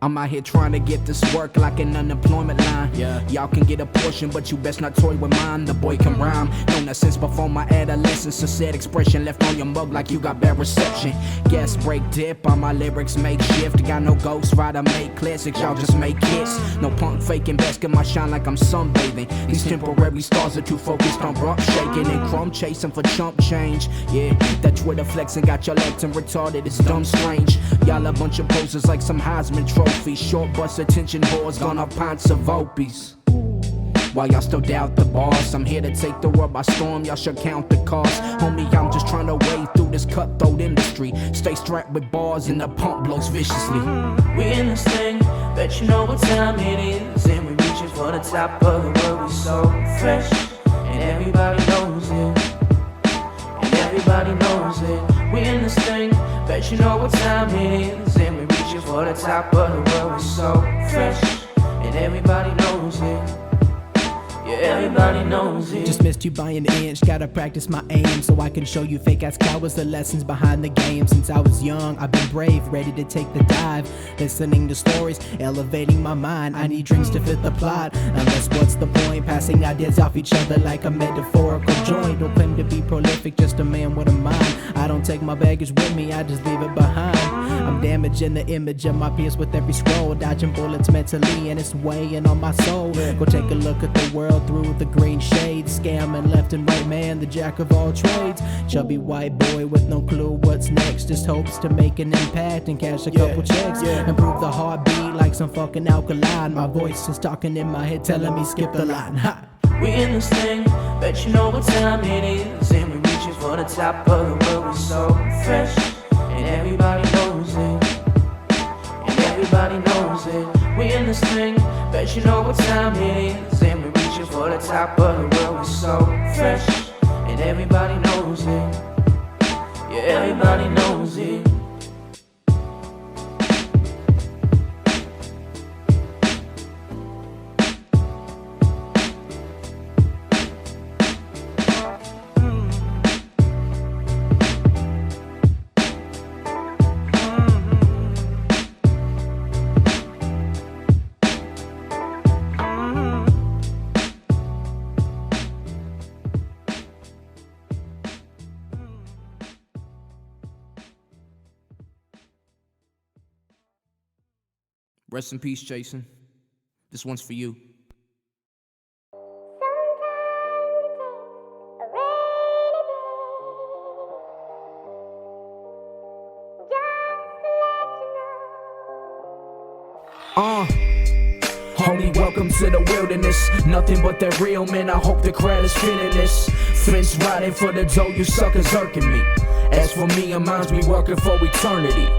I'm out here trying to get this work like an unemployment line. Y'all can get a portion, but you best not toy with mine. The boy can rhyme, known that since before my adolescence. A sad expression left on your mug like you got bad reception. Gas break dip, all my lyrics make shift. Got no ghost rider, make classics, y'all just make hits. No punk faking, basking my shine like I'm sunbathing. These temporary stars are too focused on rump shaking and crumb chasing for chump change. Yeah, that Twitter flexing got y'all acting retarded, it's dumb strange. Y'all a bunch of posers like some Heisman trophies. Short bus attention whores gone off pints of Opies. While y'all still doubt the boss, I'm here to take the world by storm, y'all should count the cost. Homie, I'm just trying to wade through this cutthroat industry. Stay strapped with bars and the pump blows viciously. We in this thing, bet you know what time it is. And we reaching for the top of the world, we so fresh. And everybody knows it, and everybody knows it. We in this thing, bet you know what time it is. And we reaching for the top of the world, we so fresh. And everybody knows it. Yeah, everybody knows it. Just missed you by an inch, gotta practice my aim so I can show you fake ass cowards the lessons behind the game. Since I was young, I've been brave, ready to take the dive. Listening to stories, elevating my mind. I need drinks to fit the plot. Unless what's the point? Passing ideas off each other like a metaphorical joint. Don't claim to be prolific, just a man with a mind. I don't take my baggage with me, I just leave it behind. I'm damaging the image of my peers with every scroll. Dodging bullets mentally and it's weighing on my soul. Go take a look at the world through the green shades. Scamming left and right, man, the jack of all trades. Chubby white boy with no clue what's next. Just hopes to make an impact and cash a couple checks. Improve the heartbeat like some fucking alkaline. My voice is talking in my head telling me skip the line. Ha! We in this thing, bet you know what time it is. And we reaching for the top of the world, we so fresh. And everybody knows it, and everybody knows it. We in this thing, bet you know what time it is. And we reaching for the top of the world, we so fresh. And everybody knows it, yeah, everybody knows it. Rest in peace, Jason. This one's for you. Homie, welcome to the wilderness. Nothing but that real, man. I hope the crowd is feeling this. Fence riding for the dough, you suckers irking me. As for me and mines, we working for eternity.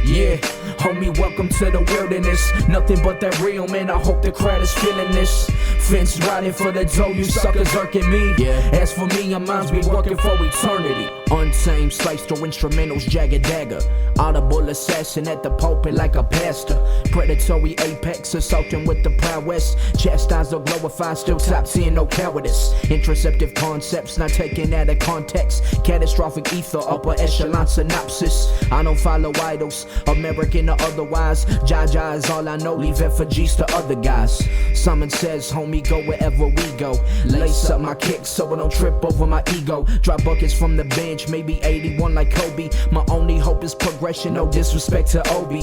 Yeah, homie, welcome to the wilderness. Nothing but that real, man. I hope the crowd is feeling this. Fence riding for the dough, you suckers irking me. As for me and mines, we working for eternity. Untamed slice through instrumentals, jagged dagger. Audible assassin at the pulpit like a pastor. Predatory apex, assaulting with the prowess. Chastise or glorify, still top seeing no cowardice. Interceptive concepts, not taken out of context. Catastrophic ether, upper echelon synopsis. I don't follow idols, American or otherwise. Jaja is all I know, leave effigies to other guys. Simon says, homie, go wherever we go. Lace up my kicks so I don't trip over my ego. Drop buckets from the bench, maybe 81 like Kobe. My only hope is progression, no disrespect to Obi.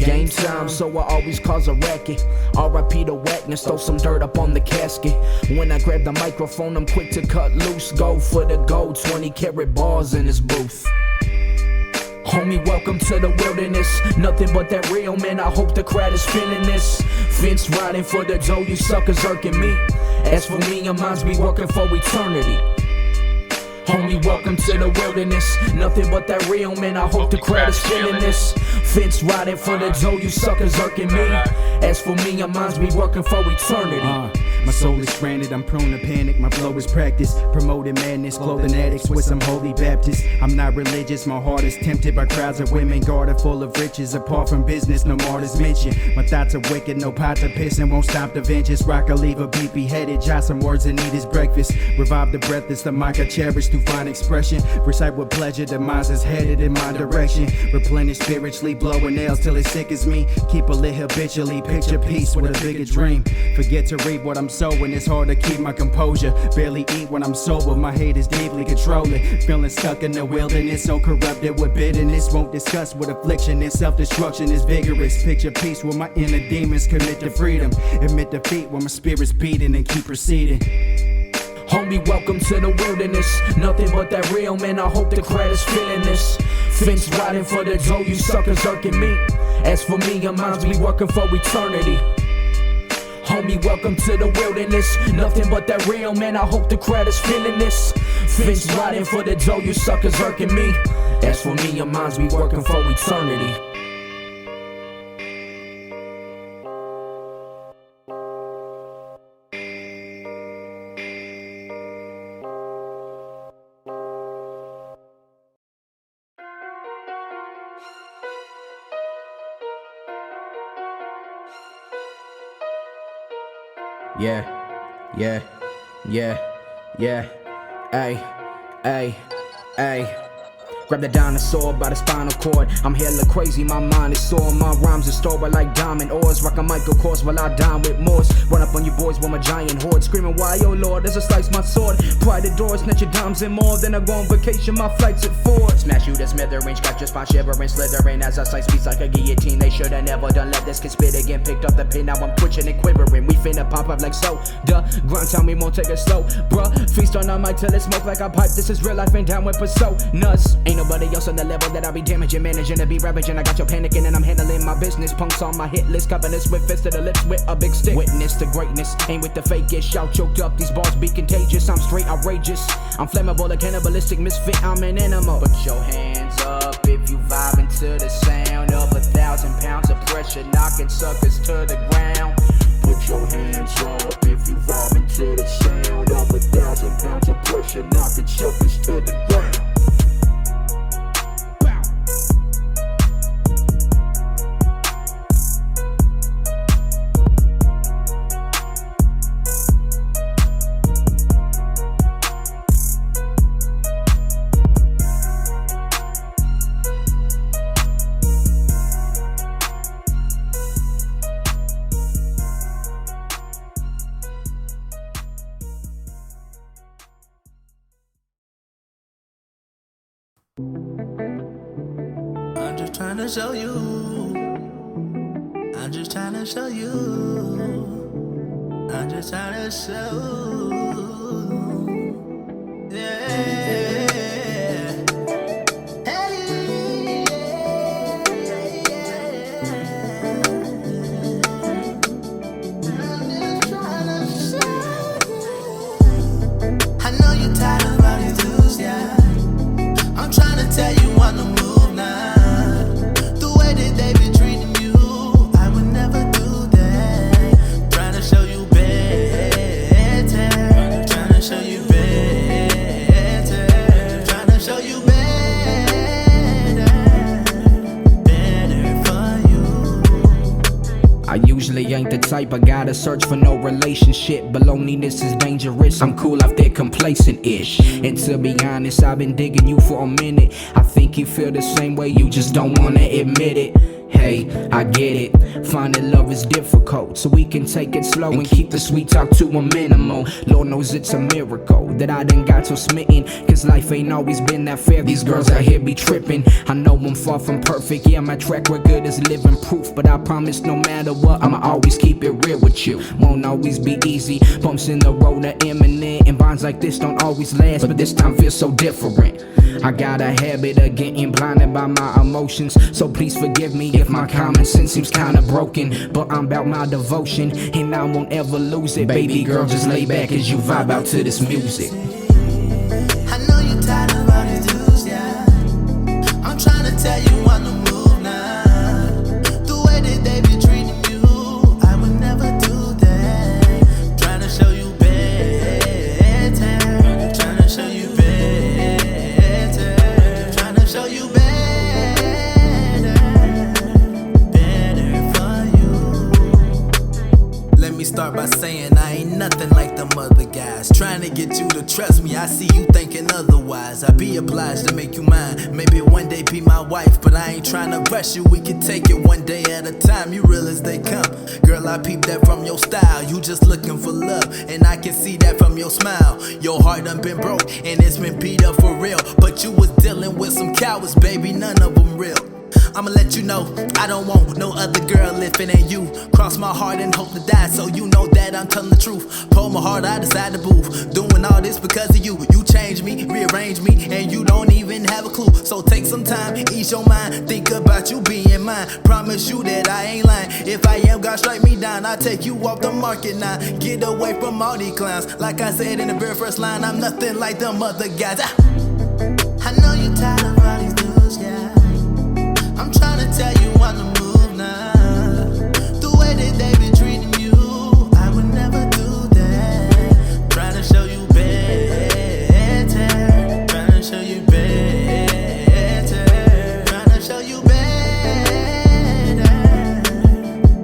Game time, so I always cause a racket. R.I.P. to whackness, throw some dirt up on the casket. When I grab the microphone, I'm quick to cut loose. Go for the gold, 20-karat bars in this booth. Homie, welcome to the wilderness. Nothing but that real, man. I hope the crowd is feeling this. Fence riding for the dough, you suckers irking me. As for me and mines, we working for eternity. Homie, welcome to the wilderness. Nothing but that real, man. I hope the crowd is feeling this. Fence riding for the dough, you suckers irking me. As for me and mines, we working for eternity. My soul is stranded, I'm prone to panic. My flow is practice, promoting madness. Clothing addicts with some holy Baptist. I'm not religious, my heart is tempted by crowds of women. Guarded full of riches, apart from business, no martyrs mentioned. My thoughts are wicked, no pot to piss and won't stop the vengeance. Rock a leave a beepy headed, jot some words and eat his breakfast. Revive the breath, it's the mic I cherish through fine expression. Recite with pleasure, demise is headed in my direction. Replenish spiritually, blowing nails till it sickens me. Keep a lit habitually, picture peace with a bigger dream. Forget to read what I'm sowing, it's hard to keep my composure. Barely eat when I'm sober, my hate is deeply controlling. Feeling stuck in the wilderness, so corrupted with bitterness. Won't discuss with affliction and self-destruction is vigorous. Picture peace where my inner demons commit to freedom. Admit defeat when my spirit's beating and keep proceeding. Homie, welcome to the wilderness. Nothing but that real, man. I hope the crowd is feeling this. Fence riding for the dough, you suckers irking me. As for me and mines, we working for eternity. Homie, welcome to the wilderness. Nothing but that real, man. I hope the crowd is feeling this. Fence riding for the dough, you suckers irking me. As for me and mines, we working for eternity. Yeah, ay. Grab the dinosaur by the spinal cord. I'm hella crazy, my mind is sore. My rhymes are stored like diamond ores. Rock a Michael Kors while I dine with Muss. Run up on you boys with my giant horde. Screaming, why, oh Lord, as I slice my sword. Pry the doors, snatch your dimes and more. Then I go on vacation, my flight's at 4. Smash you to smithereens, got your spine shivering, slithering. As I slice beats like a guillotine. They should've never done, let this kid spit again. Picked up the pin, now I'm twitching and quivering. We finna pop up like so, duh. Grind time, we won't take it slow, bruh. Feast on our mic till it smoke like a pipe. This is real life and down with personas. Ain't nobody else on the level that I be damaging, managing to be ravaging. I got you panicking and I'm handling my business. Punks on my hit list, covering this with fists to the lips with a big stick. Witness to greatness, ain't with the fakest. Shout choked up, these bars be contagious. I'm straight outrageous. I'm flammable, a cannibalistic misfit. I'm an animal. Put your hands up if you vibing to the sound of 1,000 pounds of pressure, knocking suckers to the ground. Put your hands up if you vibing to the sound of 1,000 pounds of pressure, knocking suckers to the ground. I'm just trying to show you. I'm just trying to show you. I'm just trying to show. Yeah. Tell you on the move now. The way that they been treating you, I would never do that. Trying to show you better. Trying to show you better. Trying to show you better. Better for you. I usually ain't the type, I gotta search for no relationship. But loneliness is dangerous, I'm cool off that complacent-ish. And to be honest, I've been digging you for a minute. I think you feel the same way, you just don't wanna admit it. Hey, I get it, finding love is difficult, so we can take it slow and keep the sweet talk to a minimum. Lord knows it's a miracle that I done got so smitten, cause life ain't always been that fair. These girls out here be tripping. I know I'm far from perfect, yeah, my track record is living proof. But I promise no matter what, I'ma always keep it real with you. Won't always be easy, bumps in the road are imminent, and bonds like this don't always last, but this time feels so different. I got a habit of getting blinded by my emotions, so please forgive me if my common sense seems kinda broken. But I'm about my devotion, and I won't ever lose it. Baby girl, just lay back as you vibe out to this music. I know you're tired of all these dudes, yeah. I'm trying to tell you on the move now. The way that they be treating you, I would never do that. Trying to show disguise, trying to get you to trust me. I see you thinking otherwise. I be obliged to make you mine. Maybe one day be my wife, but I ain't trying to rush you. We can take it one day at a time. You real as they come. Girl, I peep that from your style. You just looking for love, and I can see that from your smile. Your heart done been broke, and it's been beat up for real. But you was dealing with some cowards, baby, none of them real. I'ma let you know, I don't want no other girl if it ain't you. Cross my heart and hope to die, so you know that I'm telling the truth. Pull my heart out inside the booth, doing all this because of you. You changed me, rearranged me, and you don't even have a clue. So take some time, ease your mind, think about you being mine. Promise you that I ain't lying. If I am, God strike me down. I'll take you off the market now. Get away from all these clowns. Like I said in the very first line, I'm nothing like them other guys. I know you tired of all these dudes, yeah. I'm trying to tell you on the move now. The way that they been treating you, I would never do that. Trying to show you better. Trying to show you better. Trying to show you better.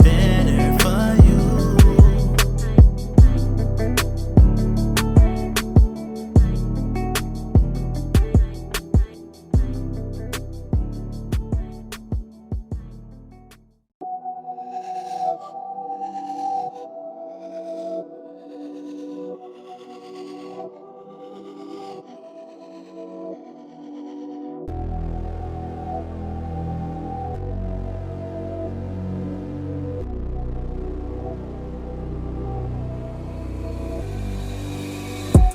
Better for you.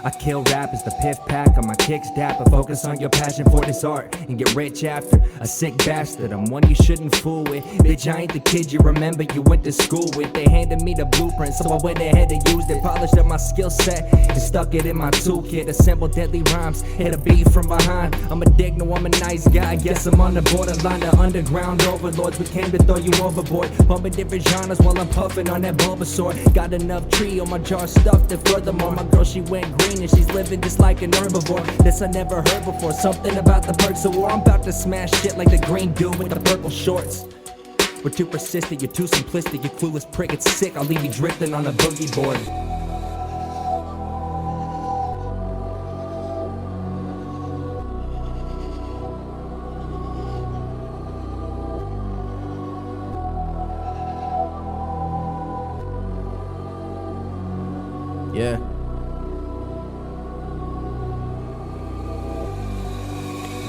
I kill rappers, the piff pack on my kicks dapper. Focus on your passion for this art and get rich after. A sick bastard, I'm one you shouldn't fool with. Bitch, I ain't the kid you remember you went to school with. They handed me the blueprint, so I went ahead and used it. Polished up my skill set and stuck it in my toolkit. Assembled deadly rhymes, hit a beat from behind. I'm a dick, no, I'm a nice guy. Guess I'm on the borderline of underground overlords. We came to throw you overboard. Bumping different genres while I'm puffing on that Bulbasaur. Got enough tree on my jar stuffed, and furthermore, my girl, she went green and she's living just like an herbivore. This I never heard before. Something about the perks of war. I'm about to smash shit like the green dude with the purple shorts. We're too persistent, you're too simplistic, you clueless prick. It's sick, I'll leave you drifting on a boogie board. Yeah.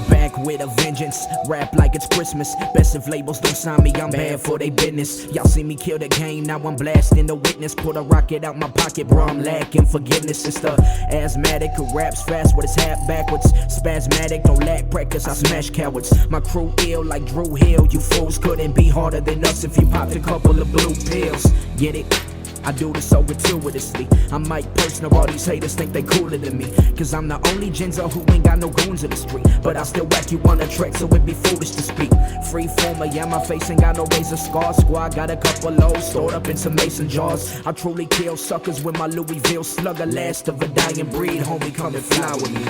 Back with a vengeance, rap like it's Christmas. Best if labels don't sign me, I'm bad for they business. Y'all see me kill the game, now I'm blasting the witness. Pull a rocket out my pocket, bro, I'm lacking forgiveness. It's the asthmatic who raps fast with his hat backwards. Spasmatic, don't lack practice, I smash cowards. My crew ill like Drew Hill, you fools couldn't be harder than us if you popped a couple of blue pills. Get it? I do this so gratuitously. I'm Mike Personal, all these haters think they cooler than me. Cause I'm the only Genzo who ain't got no goons in the street. But I still whack you on the track, so it'd be foolish to speak. Free former, yeah, my face ain't got no razor scar. Squad got a couple lows stored up in some mason jars. I truly kill suckers with my Louisville slugger. Last of a dying breed, homie, come and fly with me.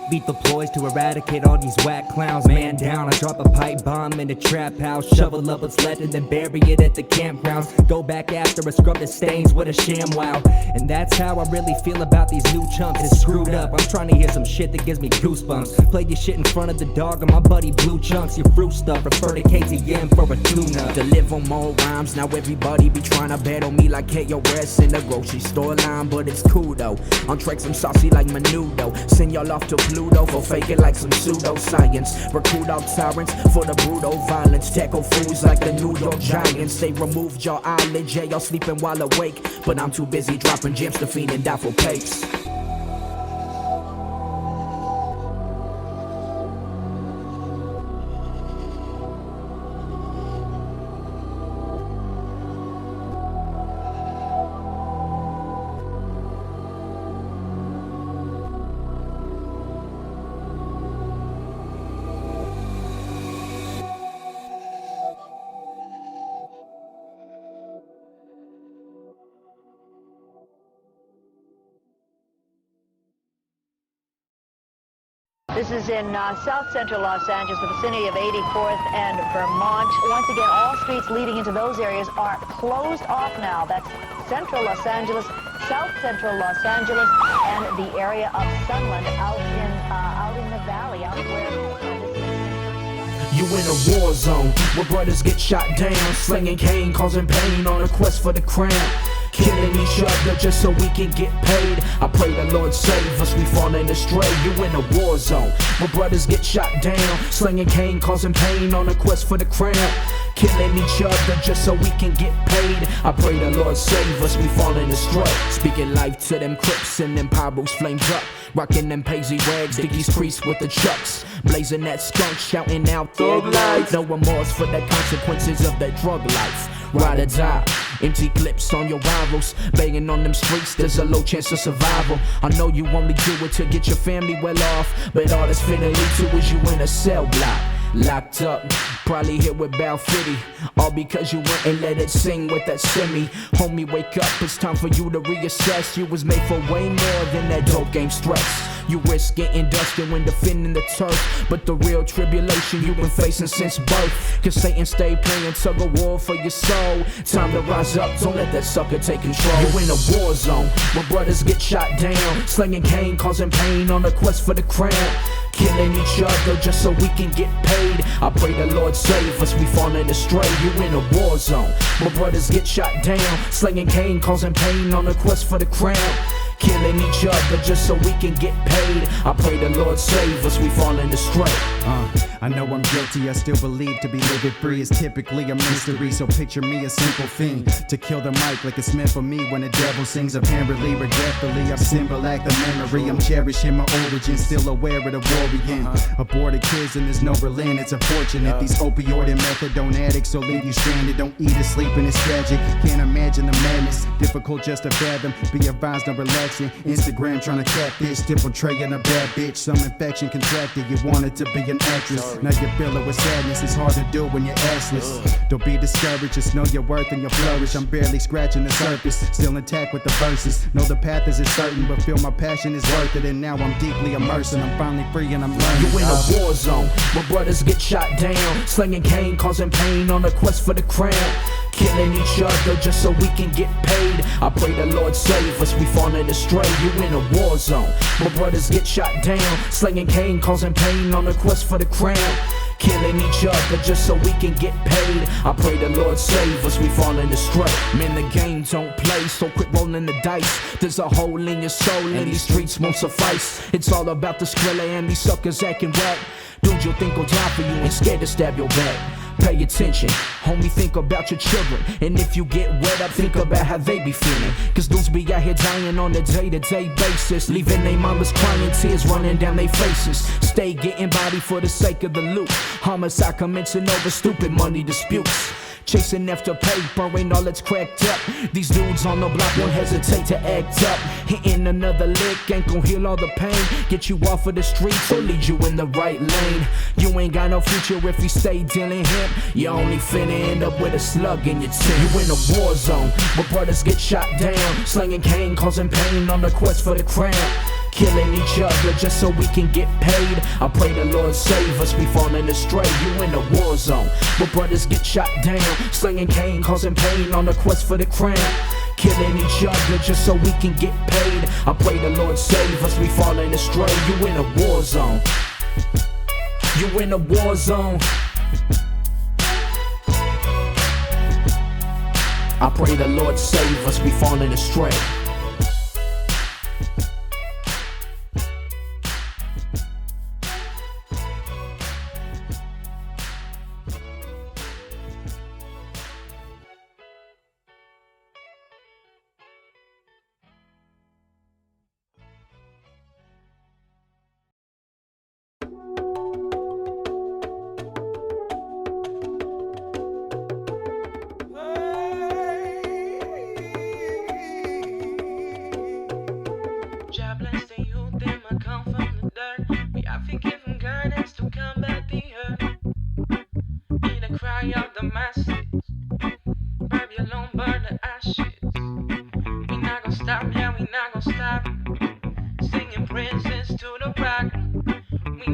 Lethal ploys to eradicate all these whack clowns. Man down, I drop a pipe bomb in the trap house. Shovel up what's left and then bury it at the campgrounds. Go back after I scrub the stains with a sham wow. And that's how I really feel about these new chumps. It's screwed up, I'm trying to hear some shit that gives me goosebumps. Play your shit in front of the dog and my buddy Blue Chunks. Your fruit stuff, refer to KTM for a tuna. Deliver more rhymes, now everybody be trying to battle me like KOS in the grocery store line. But it's cool though, on tracks I'm saucy like Menudo. Send y'all off to Pluto for faking like some pseudoscience. Recruit out tyrants for the brutal violence. Tackle fools like the New York Giants. They removed your eyelids, yeah, y'all sleeping while awake. But I'm too busy dropping gems to feed and die for papes. This is in south central Los Angeles, the vicinity of 84th and Vermont. Once again, all streets leading into those areas are closed off now. That's central Los Angeles, south central Los Angeles, and the area of Sunland out in the valley, out where You in a war zone where brothers get shot down, slinging cane, causing pain on a quest for the crown. Killing each other just so we can get paid. I pray the Lord save us, we falling astray. You in a war zone where brothers get shot down, slinging cane, causing pain on a quest for the crown. Killing each other just so we can get paid. I pray the Lord save us, we falling astray. Speaking life to them crips and them pyros flames up, rocking them paisley rags, Dickies crease with the chucks, blazing that skunk, shouting out thug life. No remorse for the consequences of that drug life. Ride or die, empty clips on your rivals, begging on them streets, there's a low chance of survival. I know you only do it to get your family well off, but all that's finna lead to is you in a cell block, locked up, probably hit with Bow 50, all because you went and let it sing with that semi. Homie, wake up, it's time for you to reassess. You was made for way more than that dope game stress. You risk getting dusted when defending the turf, but the real tribulation you've been facing since birth. Cause Satan stay playing tug of war for your soul. Time to rise up, don't let that sucker take control. You in a war zone where brothers get shot down, slinging cane, causing pain on a quest for the crown. Killing each other just so we can get paid. I pray the Lord save us, we falling astray. You in a war zone where brothers get shot down, slinging cane, causing pain on a quest for the crown. Killing each other just so we can get paid. I pray the Lord save us, we falling astray. I know I'm guilty, I still believe to be living free is typically a mystery. So picture me a simple thing, to kill the mic like it's meant for me. When the devil sings, apparently, regretfully, I symbol act the memory. I'm cherishing my origin, still aware of the war begin. Aborted kids and there's no relent, it's unfortunate. These opioid and methadone addicts so leave you stranded. Don't eat or sleep and it's tragic, can't imagine the madness, difficult just to fathom. Be advised on relaxing, Instagram trying to catfish, still portraying a bad bitch. Some infection contracted, you wanted to be an actress. Now you feel it with sadness, it's hard to do when you're assless. Don't be discouraged, just know your worth and your flourish. I'm barely scratching the surface, still intact with the verses. Know the path isn't certain, but feel my passion is worth it. And now I'm deeply immersed and I'm finally free and I'm learning. You in a war zone where brothers get shot down, slinging cane, causing pain on a quest for the crown. Killing each other just so we can get paid. I pray the Lord save us, we falling astray. You in a war zone where brothers get shot down, slinging cane, causing pain on a quest for the crown. Killing each other just so we can get paid. I pray the Lord save us, we falling astray. Man, the game don't play, so quit rolling the dice. There's a hole in your soul and these streets won't suffice. It's all about the Skrilla and these suckers acting whack. Dude, you'll think will die for you and scared to stab your back. Pay attention, homie, think about your children. And if you get wet up, think about how they be feeling. Cause dudes be out here dying on a day-to-day basis, leaving they mamas crying, tears running down their faces. Stay getting body for the sake of the loot. Homicide commencing over stupid money disputes. Chasing after paper ain't all that's cracked up. These dudes on the block won't hesitate to act up. Hitting another lick ain't gon' heal all the pain. Get you off of the streets or lead you in the right lane. You ain't got no future if you stay dealing hemp. You only finna end up with a slug in your tent. You in a war zone where brothers get shot down, slinging cane, causing pain on the quest for the crown. Killing each other just so we can get paid. I pray the Lord save us, we falling astray. You in a war zone where brothers get shot down, slinging cane, causing pain on the quest for the crown. Killing each other just so we can get paid. I pray the Lord save us, we falling astray. You in a war zone. You in a war zone. I pray the Lord save us, we falling astray. Stop, yeah, we not gon' stop. Singing praises to the rock. We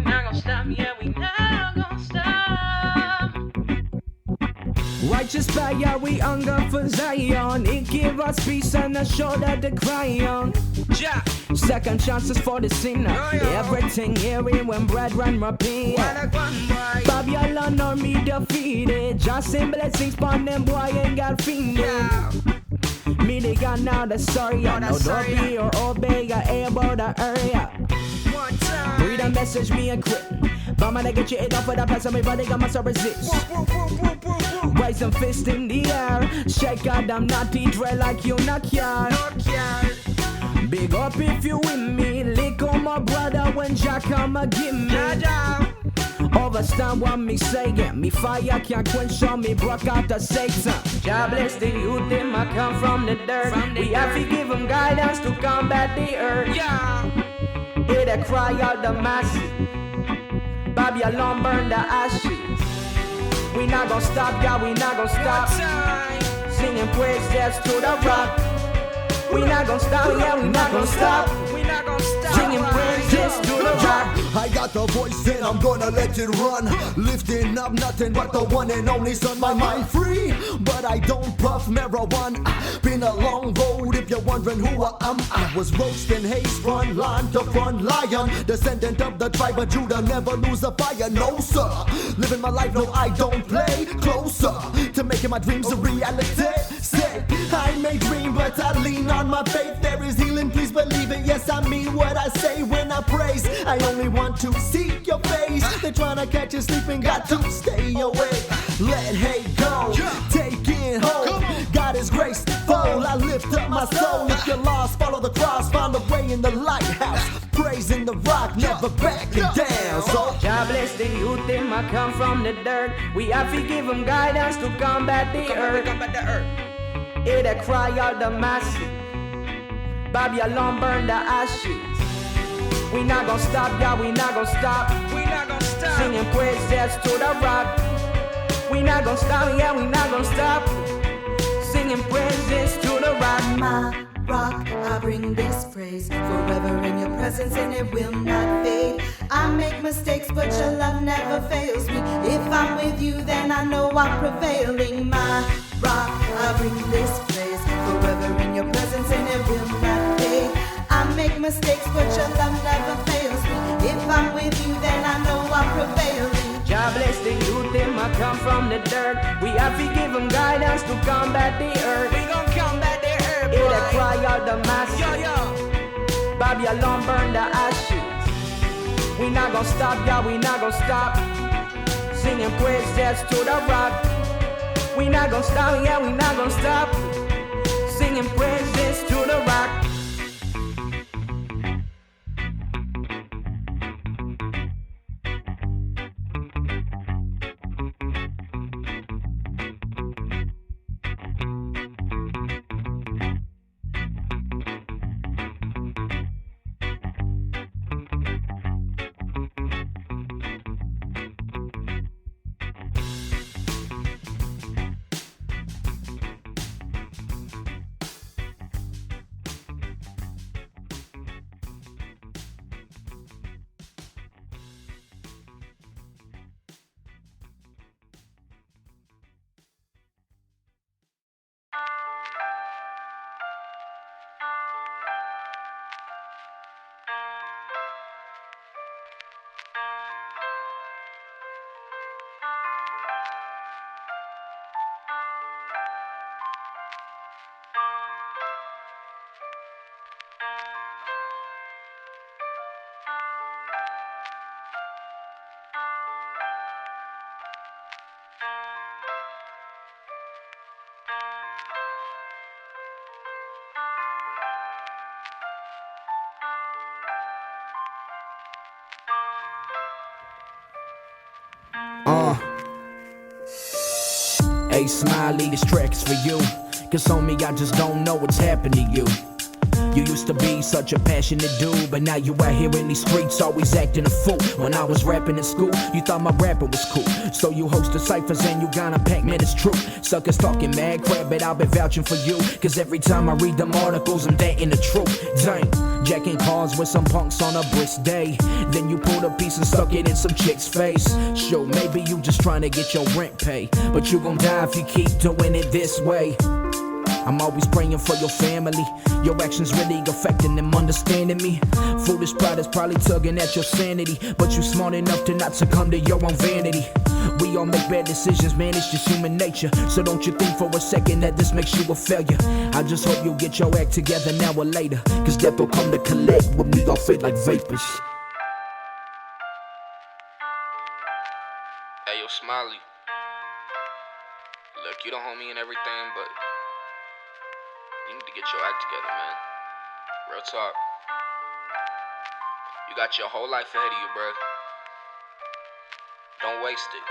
Righteous fire, we hunger for Zion. It give us peace and a shoulder to cry on. Second chances for the sinner. Everything hearing when brethren repeat. Babylon army defeated. Just sing blessings pon them boy ain't got finger. Me they got now the sorry. No Dobby or obey or able to area. Read a message me and quit. Mama, they get you hit off with a pass on me, but they got must resist. Raise them fist in the air. Shake out them naughty dread like you not care. Big up if you with me. Lick on my brother when Jack come a give me. Overstand what me saying. Me fire can't quench on me. Broke out the Satan. God bless the youth, them I come from the dirt. We have to give them guidance to combat the earth. Hear the cry out the masses. Babylon burn the ashes. We not gon' stop, yeah, we not gon' stop. Singing praises to the rock. We not gon' stop, yeah, we not gon' stop. Singing praises to the rock. I got the voice and I'm gonna let it run. Lifting up nothing but the one and only son. My mind free, but I don't puff marijuana. Been a long road if you're wondering who I am. I was roasting haze, front line to front lion. Descendant of the tribe of Judah, never lose a fire, no sir. Living my life, no I don't play. Closer to making my dreams a reality. Say, I may dream but I lean on my faith. There is healing, please believe it. Yes, I mean what I say when I praise. I only want to see your face. They're trying to catch you sleeping, got to stay awake. Let hate go, take in hope. God is graceful, I lift up my soul. If you're lost, follow the cross, find a way in the lighthouse. Praising the rock, never backing down. So God bless the youth, them I come from the dirt. We have to give them guidance to combat the earth. Hear the cry out the masses. Babylon burn the ashes. We not gon' stop, yeah, we not gon' stop. Singing praises to the rock. We not gon' stop, yeah, we not gon' stop. Singing praises to the rock. My rock, I bring this praise forever in your presence and it will not fade. I make mistakes but your love never fails me. If I'm with you then I know I'm prevailing. My rock, I bring this praise forever in your presence and it will not fade. I make mistakes but your love never fails me. If I'm with you then I know I'm prevailing. God bless the youth, them I come from the dirt. We have to give them guidance to combat the earth. We gon' combat the earth, boy. Hear the cry out the masses. Babylon burn the ashes. We not gon' stop, yeah, we not gon' stop. Singing praises to the rock. We not gon' stop, yeah, we not gon' stop. Singing praises to the rock. Hey Smiley, this track is for you. Cause homie, I just don't know what's happened to you. You used to be such a passionate dude, but now you out here in these streets always acting a fool. When I was rapping in school, you thought my rapping was cool, so you hosted ciphers and you gonna pack, man, it's true. Suckers talking mad crap, but I've been vouching for you, cause every time I read them articles, I'm dating the truth. Dang, jacking cars with some punks on a brisk day, then you pulled a piece and stuck it in some chick's face. Sure, maybe you just trying to get your rent paid, but you gon' die if you keep doing it this way. I'm always praying for your family. Your actions really affecting them understanding me. Foolish pride is probably tugging at your sanity, but you smart enough to not succumb to your own vanity. We all make bad decisions, man, it's just human nature. So don't you think for a second that this makes you a failure. I just hope you get your act together now or later, cause death will come to collect with me, I'll fade like vapors. Hey yo, Smiley. Look, you the homie and everything, but you need to get your act together, man. Real talk. You got your whole life ahead of you, bro. Don't waste it.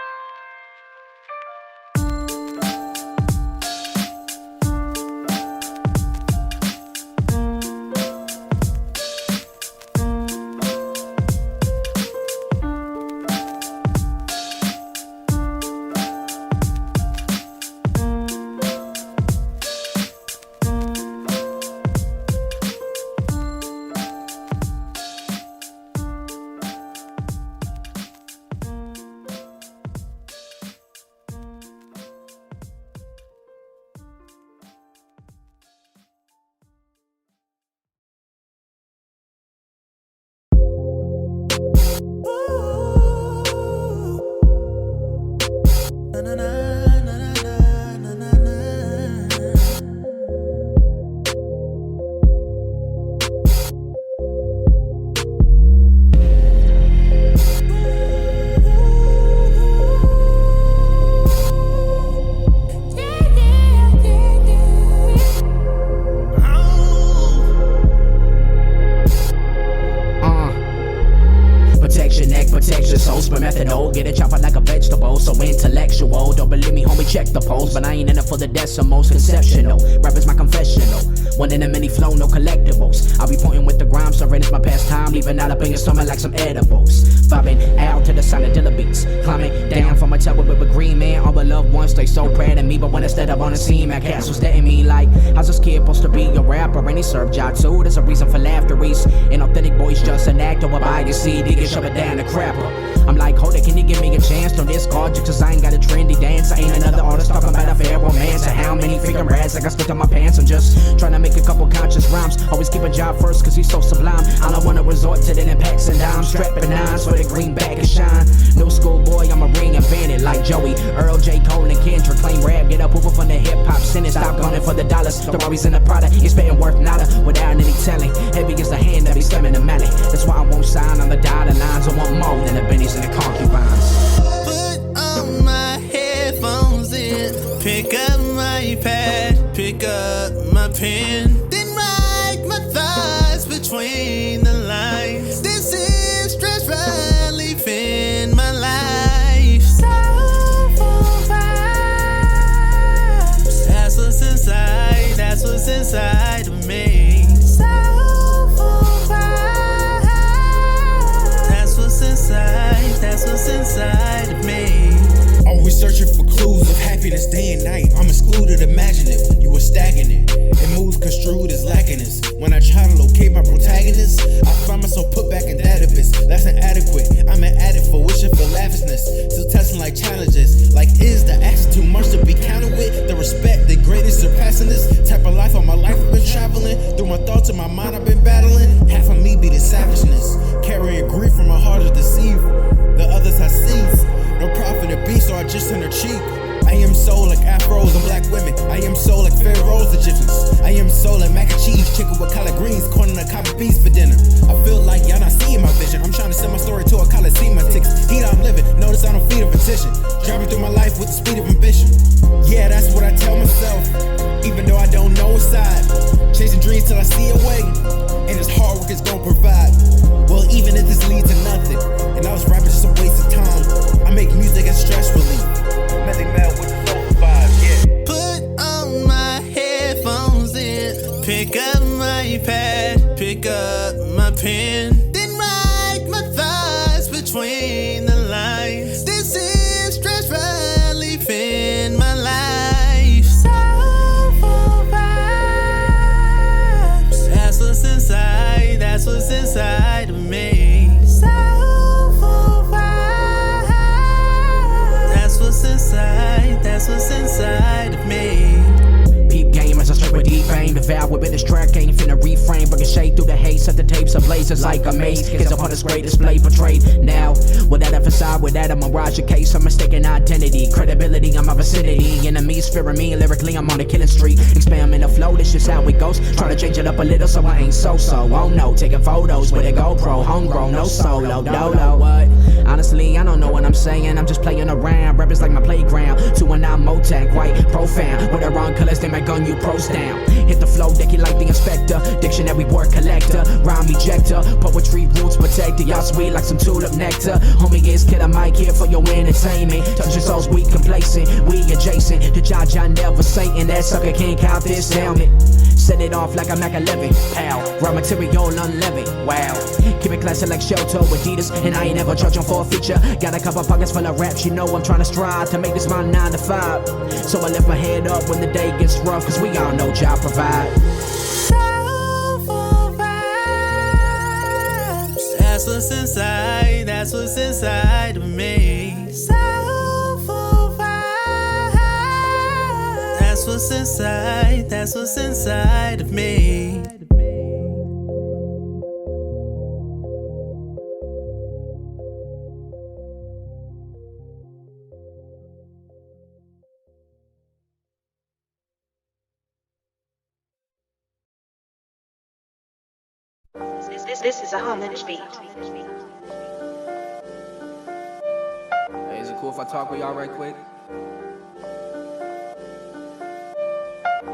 Get a chopper like a vegetable, so intellectual. Don't believe me, homie, check the polls, but I ain't in it for the decimals. Conceptional, rap is my confessional. One in a mini flow, no collectibles. I'll be pointing with the grime, serving it's my pastime, leaving out up in your stomach like some edibles. Vibing out to the sound of Dilla beats, climbing down from a tower with a green man. All my loved ones, they so proud of me, but when I step up on the scene, my castle's dating me like, how's this kid supposed to be a rapper? And he served job too, there's a reason for laughter. He's an authentic boy's just an actor. While buy your CD, get shove it down the crapper. I'm like, hold it, can you give me a chance? Don't discard you, cause I ain't got a trendy dance. I ain't another artist talking about a fair romance. And how many freaking rads I got stuck in my pants? I'm just trying to make a couple conscious rhymes. Always keep a job first, cause he's so sublime. I don't wanna resort to the impacts and dimes. Strapping nines for the greenback and shine. New school boy, I'm a ring invented like Joey, Earl, J. Cole, and Kendrick. Claim rap, get up over from the hip hop scene and stop gunning for the dollars. The Rory's in the product, he's spitting worth nada without any telling. Heavy is the hand that he's slamming the Melly. That's why I won't sign on the dotted lines. I want more than the bennies and the concubines. Put on my headphones in, pick up my pad, pick up my pen, then write my thoughts between the lines. This is stress relief in my life. Soulful vibes. That's what's inside. That's what's inside of me. Soulful vibes. That's what's inside. That's what's inside of me. Always searching for clues of happiness day and night. I'm excluded, imagine if you were stagnant. And moves construed as lackiness. When I try to locate my protagonist, I find myself put back in that abyss. That's inadequate. I'm an addict for wishing for lavishness. Still testing like challenges. Like, is the action too much to be counted with? The respect, the greatest surpassing this type of life. All my life I've been traveling. Through my thoughts and my mind I've been battling. Half of me be the savageness. Carrying grief from my heart is deceived. The others I seize. No profit to be, so I just turn her cheek. I am soul like afros and black women. I am soul like pharaohs, Egyptians. I am soul like mac and cheese, chicken with collard greens, corn and a copper beans for dinner. I feel like y'all not seeing my vision. I'm trying to send my story to a coliseum. My ticks, heat I'm living. Notice I don't feed a petition. Driving through my life with the speed of ambition. Yeah, that's what I tell myself. Even though I don't know inside. Chasing dreams till I see a way. And this hard work is gonna provide. Well, even if this leads to nothing, and I was rapping just a waste of time, I make music as stress relief. Melly with the soulful vibes, yeah. Put on my headphones in, pick up my pad. vow with this track ain't finna reframe, but shade through the haze, set the tapes ablaze just like a maze. Cause upon this great display portrayed now. With that facade, with that a mirage, a case of mistaken identity, credibility in my vicinity, enemies fearing me, lyrically I'm on a killing streak. Expand in the flow, this just how it goes. Trying to change it up a little so I ain't so-so. Oh no, taking photos with a GoPro, homegrown, no solo, dolo. What? Honestly, I don't know what I'm saying, I'm just playing around. Rap is like my playground, 219 Motown, quite profound. With the wrong colors, they might gun you pros down. Hit the flow, deck it like the inspector, dictionary word collector, rhyme ejector, poetry roots protected. Y'all sweet like some tulip nectar. Homie is Killer Mike here for your entertainment. Touch your souls, we complacent, we adjacent. The judge I never Satan, that sucker can't count this helmet. Set it off like a Mac 11, pow. Raw material unleavened, wow. Keep it classy like Shelter, Adidas, and I ain't ever charging for a feature. Got a couple pockets full of raps, you know I'm trying to strive to make this my 9 to 5. So I lift my head up when the day gets rough, cause we all know job provide. Soulful vibes. That's what's inside, that's what's inside of me. Soulful vibes. That's what's inside, that's what's inside of me. This is a homage beat. Hey, is it cool if I talk with y'all right quick?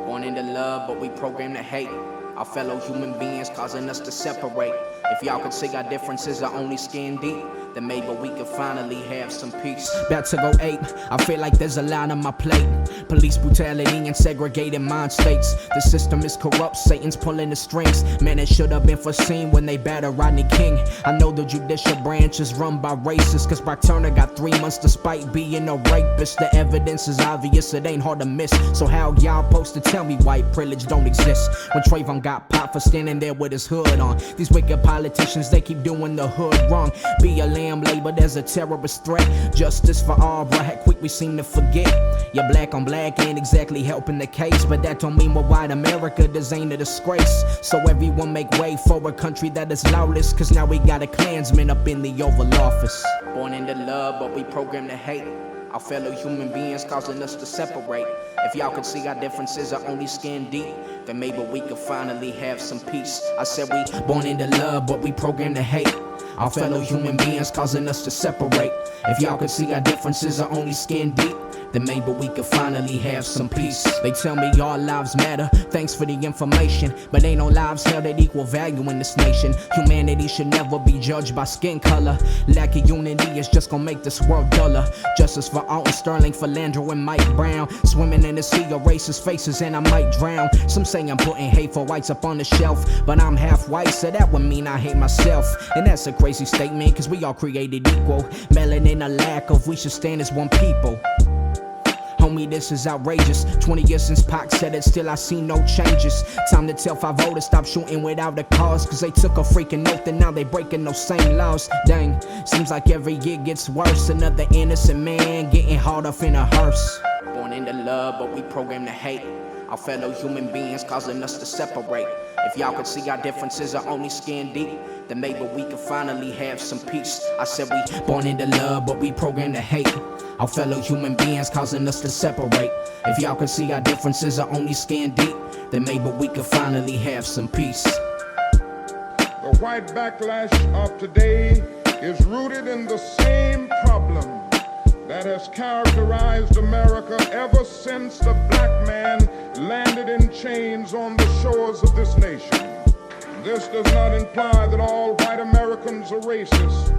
Born into love, but we programmed to hate. Our fellow human beings causing us to separate. If y'all could see our differences are only skin deep, then maybe we could finally have some peace. About to go ape, I feel like there's a lot on my plate. Police brutality and segregated mind states. The system is corrupt, Satan's pulling the strings. Man, it should have been foreseen when they battered Rodney King. I know the judicial branch is run by racists, cause Brock Turner got 3 months despite being a rapist. The evidence is obvious, it ain't hard to miss. So how y'all supposed to tell me white privilege don't exist when Trayvon got popped for standing there with his hood on? These wicked politicians, they keep doing the hood wrong. BLM labeled as a terrorist threat. Justice for all, right quick we seem to forget. Your black on black ain't exactly helping the case, but that don't mean we're white America, this ain't a disgrace. So everyone make way for a country that is lawless, cause now we got a Klansman up in the Oval Office. Born into love, but we programmed to hate. Our fellow human beings causing us to separate. If y'all could see our differences are only skin deep, then maybe we could finally have some peace. I said we born into love, but we programmed to hate. Our fellow human beings causing us to separate. If y'all could see our differences are only skin deep, then maybe we could finally have some peace. They tell me all lives matter, thanks for the information, but ain't no lives held at equal value in this nation. Humanity should never be judged by skin color. Lack of unity is just gonna make this world duller. Justice for Alton Sterling, for Landro and Mike Brown. Swimming in the sea of racist faces and I might drown. Some say I'm putting hateful whites up on the shelf, but I'm half white, so that would mean I hate myself. And that's a crazy statement, cause we all created equal. Melanin a lack of, we should stand as one people. Homie, this is outrageous. 20 years since Pac said it, still I see no changes. Time to tell 5 voters stop shooting without a cause, cause they took a freaking oath and now they breaking those same laws. Dang, seems like every year gets worse. Another innocent man getting hauled off in a hearse. Born into love, but we programmed to hate. Our fellow human beings causing us to separate. If y'all could see our differences are only skin deep, then maybe we could finally have some peace. I said we born into love, but we programmed to hate. Our fellow human beings causing us to separate. If y'all could see our differences are only skin deep, then maybe we could finally have some peace. The white backlash of today is rooted in the same problem that has characterized America ever since the black man landed in chains on the shores of this nation. This does not imply that all white Americans are racist.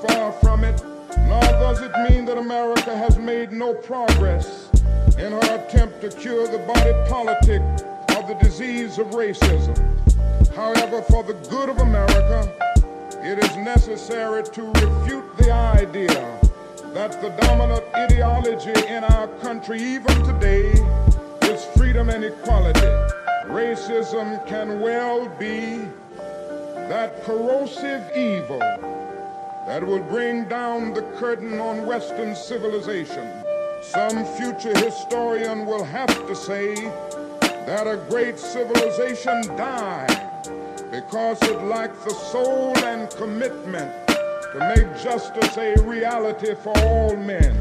Far from it. Nor does it mean that America has made no progress in her attempt to cure the body politic of the disease of racism. However, for the good of America, it is necessary to refute the idea that the dominant ideology in our country, even today, is freedom and equality. Racism can well be that corrosive evil that will bring down the curtain on Western civilization. Some future historian will have to say that a great civilization died because it lacked the soul and commitment to make justice a reality for all men.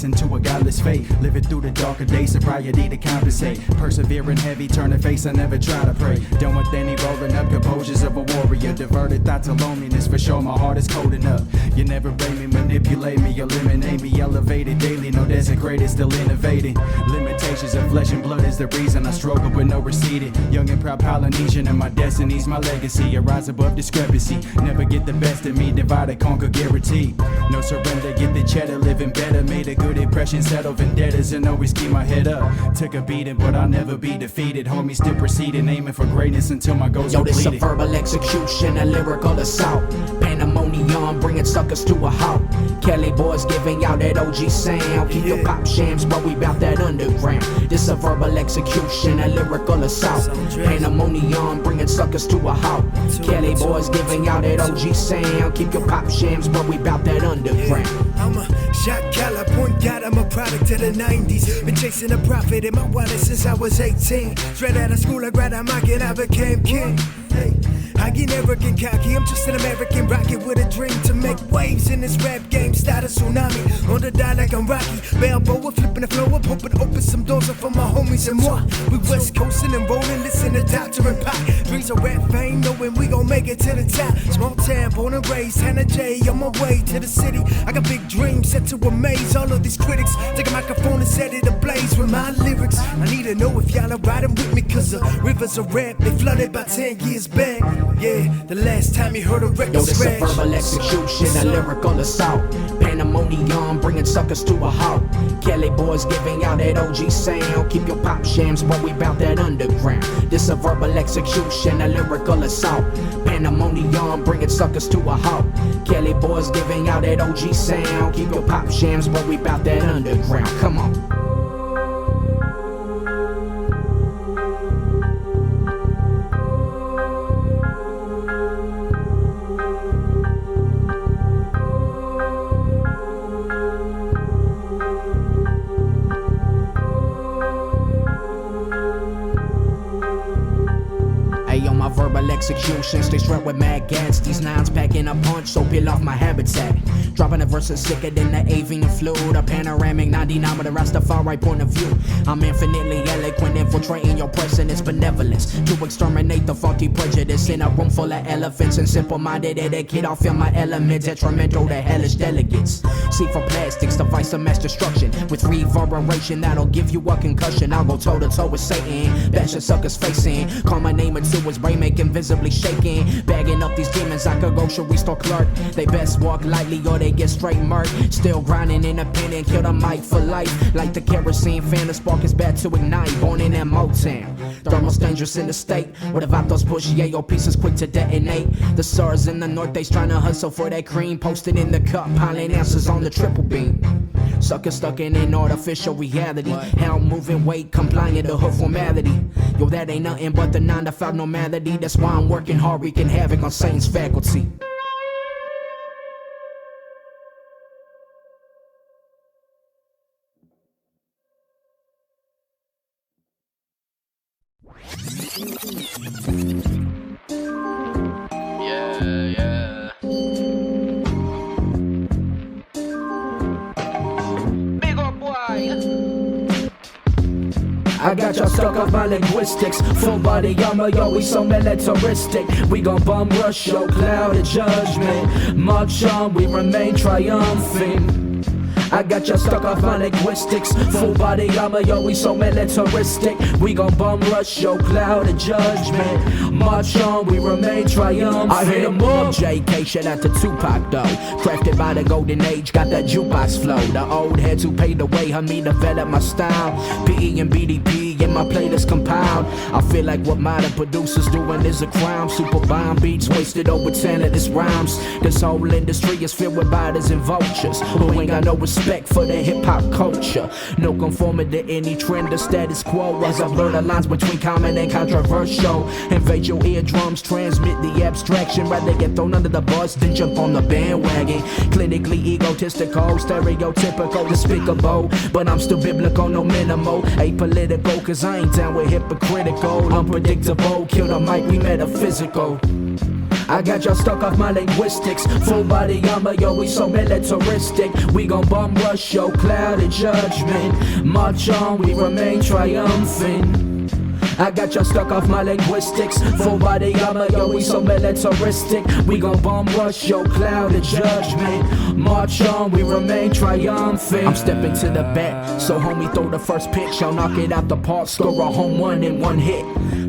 Into a godless fate, living through the darker days, sobriety to compensate. Persevering heavy, turn a face, I never try to pray. Done with any rolling up composures of a warrior. Diverted thoughts of loneliness, for sure my heart is cold enough. You never blame me, manipulate me, eliminate me, elevated daily. No desecrated, still innovating. Limitations of flesh and blood is the reason I struggle with no receding. Young and proud Polynesian, and my destiny's my legacy. I rise above discrepancy, never get the best of me. Divide and conquer, guaranteed. No surrender, get the cheddar, living better. Made a good impression, settle vendettas, and always keep my head up. Took a beating, but I'll never be defeated. Homie, still proceeding, aiming for greatness until my goals are completed. Yo, this a verbal execution, a lyrical assault. Pandemonium, bringing suckers to a halt. Cali boys giving out that OG sound. Keep your pop shams, but we bout that underground. This a verbal execution, a lyrical assault. Pandemonium, bringing suckers to a halt. Cali boys giving out that OG sound. Keep your pop shams, but we bout that underground. I'm a shot caller, point guard, I'm a product of the 90s. Been chasing a profit in my wallet since I was 18. Straight out of school, I grabbed a mic and I became king. Hey, I get arrogant, cocky, I'm just an American rocket with a dream to make waves in this rap game. Start a tsunami, on the die like I'm Rocky. Balboa, flipping the flow up, hoping open some doors up for my homies and more. We west coasting and rolling, listen to Dr. and Pac. Dreams of rap fame, knowing we gon' make it to the top. Small town, born and raised, Hannah J, on my way to the city. I got big dreams set to amaze all of these critics. Take a microphone and set it ablaze with my lyrics. I need to know if y'all are riding with me, cause the rivers of rap, they flooded by 10 years back. Yeah, the last time you heard a record Yo, this scratch. a verbal execution, a lyrical assault. Pandemonium, bringing suckers to a halt. Cali boys giving out that OG sound. Keep your pop shams, but we bout that underground. This a verbal execution, a lyrical assault. Pandemonium, bringing suckers to a halt. Cali boys giving out that OG sound. Keep your pop shams, but we bout that underground. Come on. Verbal execution, stay strapped with mad gats. These nines packing a punch, so peel off my habitat. Dropping the verses sicker than the avian flu. A panoramic 99 with a Rastafari point of view. I'm infinitely eloquent, infiltrating your precedence, benevolence to exterminate the faulty prejudice. In a room full of elephants and simple-minded etiquette, I'll feel my elements detrimental to hellish delegates. See for plastics, device of mass destruction with reverberation that'll give you a concussion. I'll go toe-to-toe with Satan, bash a sucker's face in. Call my name into his brain, making visibly shaking. Bagging up these demons like a grocery store clerk. They best walk lightly or they get straight murked. Still grinding independent, kill the mic for life. Like the kerosene fan, the spark is bad to ignite. Born in that Motown, thermal's dangerous in the state. What about those bushy yayo pieces quick to detonate? The SARS in the northeast trying to hustle for that cream. Posted in the cup, piling answers on the triple beam. Sucker stuck in an artificial reality. Hell moving weight, complying to her formality. Yo, that ain't nothing but the 9 to 5 normality. That's why I'm working hard, wreaking havoc on Satan's faculty. I got y'all stuck up my linguistics. Full body armor, yo, we so militaristic. We gon' bum rush your cloud of judgment. March on, we remain triumphant. I got you stuck off my linguistics. Full body armor, yo, we so militaristic. We gon' bum rush your cloud of judgment. March on, we remain triumphant. I hit 'em up, JK, shout out to Tupac though. Crafted by the golden age, got that jukebox flow. The old heads who paved the way, helped me develop my style. PE and BDP in my playlist compiled. I feel like what modern producers doing is a crime. Super bomb beats wasted over talentless rhymes. This whole industry is filled with biters and vultures who ain't got no respect for the hip-hop culture. No conforming to any trend or status quo. As I blur the lines between common and controversial. Invade your eardrums, transmit the abstraction. Rather get thrown under the bus than jump on the bandwagon. Clinically egotistical, stereotypical, despicable. But I'm still biblical, no minimal. Apolitical, cause I ain't down with hypocritical. Unpredictable, kill the mic, we metaphysical. I got y'all stuck off my linguistics. Full body armor, yo, we so militaristic. We gon' bum rush your cloud of judgment. March on, we remain triumphant. I got y'all stuck off my linguistics. Full body armor, yo, we so militaristic. We gon' bum rush your cloud of judgment. March on, we remain triumphant. I'm stepping to the bat, so homie throw the first pitch. I'll knock it out the park, score a home run in one hit.